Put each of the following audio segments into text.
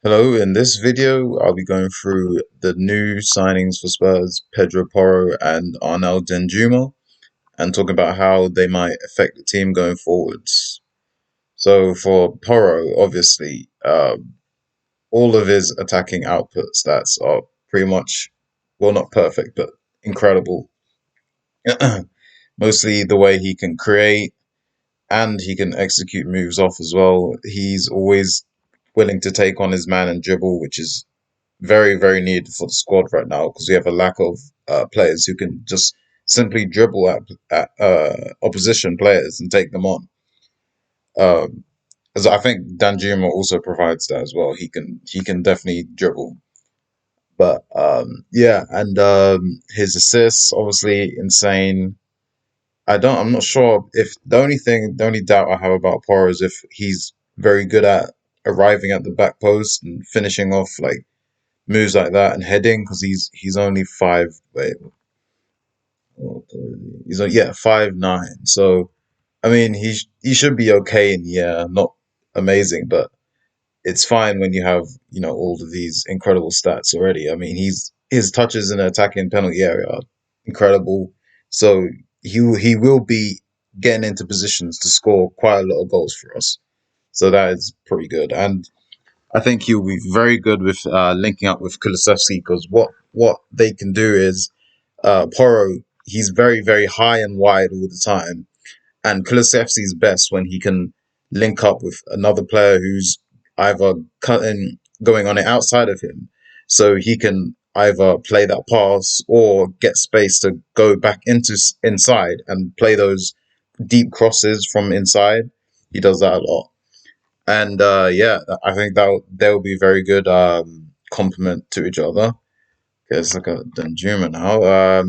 Hello, in this video, I'll be going through the new signings for Spurs, Pedro Porro and Arnel Danjuma, and talking about how they might affect the team going forwards. So for Porro, obviously, all of his attacking output stats are pretty much, well, not perfect, but incredible. Mostly the way he can create and he can execute moves off as well. He's always willing to take on his man and dribble, which is very, very needed for the squad right now because we have a lack of players who can just simply dribble at opposition players and take them on. Um, as I think Danjuma also provides that as well. He can definitely dribble, but yeah, and his assists obviously insane. I'm not sure if the only doubt I have about Porro is if he's very good at arriving at the back post and finishing off like moves like that and heading because he's only five. Wait, he's like, yeah, 5'9". So I mean, he should be okay in the air, not amazing, but it's fine when you have all of these incredible stats already. I mean, his touches in the attacking penalty area are incredible. So he will be getting into positions to score quite a lot of goals for us. So that is pretty good, and I think he'll be very good with linking up with Kulusevski because what they can do is Porro, he's very, very high and wide all the time. And Kulusevski's best when he can link up with another player who's either cutting, going on it outside of him. So he can either play that pass or get space to go back into inside and play those deep crosses from inside. He does that a lot. And yeah, I think that they'll be very good complement to each other. Let's look at Danjuma now.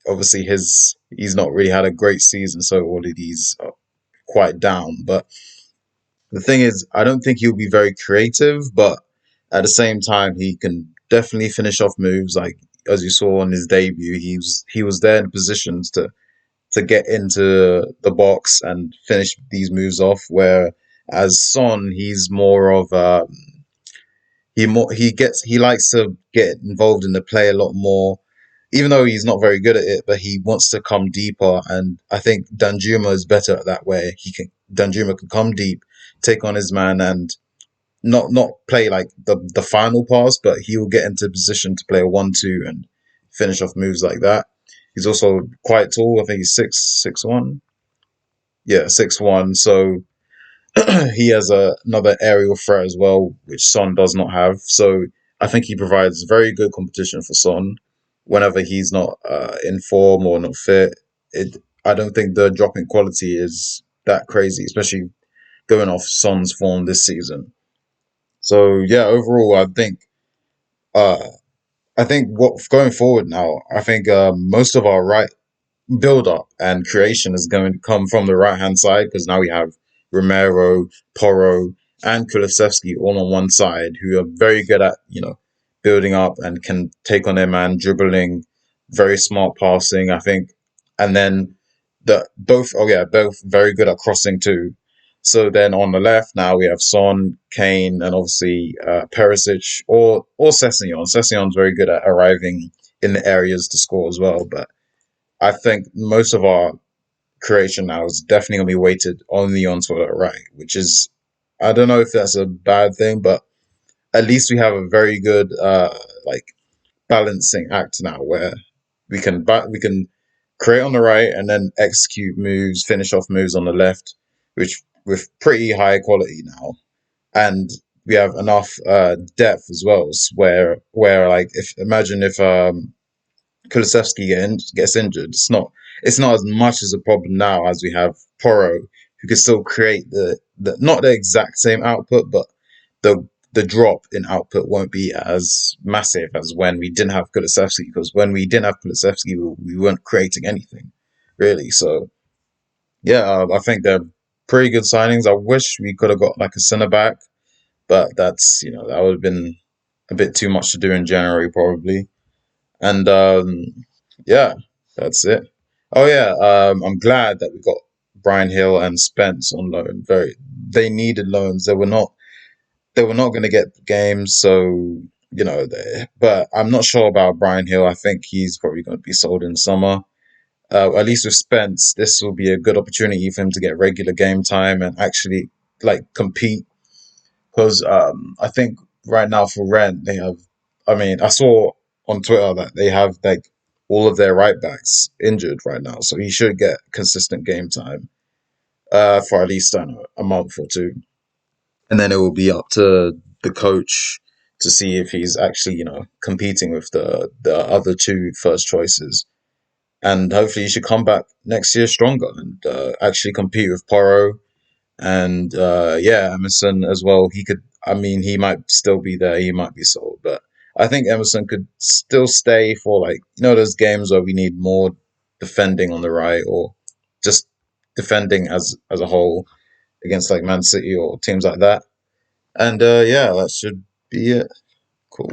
Obviously, he's not really had a great season, so all of these are quite down. But the thing is, I don't think he'll be very creative, but at the same time, he can definitely finish off moves. Like as you saw on his debut, he was there in positions to get into the box and finish these moves off. Where as Son, he's more of he likes to get involved in the play a lot more, even though he's not very good at it. But he wants to come deeper, and I think Danjuma is better at that way. Danjuma can come deep, take on his man, and not play like the final pass, but he will get into position to play a 1-2 and finish off moves like that. He's also quite tall. I think he's 6'1". Yeah, 6'1". So he has another aerial threat as well, which Son does not have. So I think he provides very good competition for Son whenever he's not in form or not fit. I don't think the drop in quality is that crazy, especially going off Son's form this season. So yeah, overall, uh, I think what going forward now, I think most of our right build up and creation is going to come from the right hand side because now we have Romero, Porro, and Kulusevski all on one side who are very good at building up and can take on their man, dribbling, very smart passing. I think, and then both very good at crossing too. So then on the left now we have Son, Kane, and obviously Perisic or Sessegnon. Sessegnon's very good at arriving in the areas to score as well, but I think most of our creation now is definitely going to be weighted only onto the right, which is, I don't know if that's a bad thing, but at least we have a very good like balancing act now where we can create on the right and then execute moves, finish off moves on the left, which with pretty high quality now, and we have enough depth as well. Where like if imagine if Kulusevski gets injured, it's not as much as a problem now as we have Porro, who can still create the not the exact same output, but the the drop in output won't be as massive as when we didn't have Kulusevski, because when we didn't have Kulusevski, we weren't creating anything really. So yeah, I think they're pretty good signings. I wish we could have got like a centre back, but that's that would have been a bit too much to do in January probably. And yeah, that's it. Oh yeah, I'm glad that we got Brian Hill and Spence on loan. They needed loans. They were not. they were not going to get games, so but I'm not sure about Brian Hill. I think he's probably going to be sold in summer. At least with Spence, this will be a good opportunity for him to get regular game time and actually like compete. Because I think right now for Rent, they have. I mean, I saw on Twitter that they have like all of their right backs injured right now, so he should get consistent game time for at least I don't know, a month or two, and then it will be up to the coach to see if he's actually competing with the other two first choices, and hopefully he should come back next year stronger and actually compete with Porro and yeah, Emerson as well. He could. I mean, he might still be there. He might be sold, but I think Emerson could still stay for like those games where we need more defending on the right or just defending as a whole against like Man City or teams like that. And yeah, that should be it. Cool.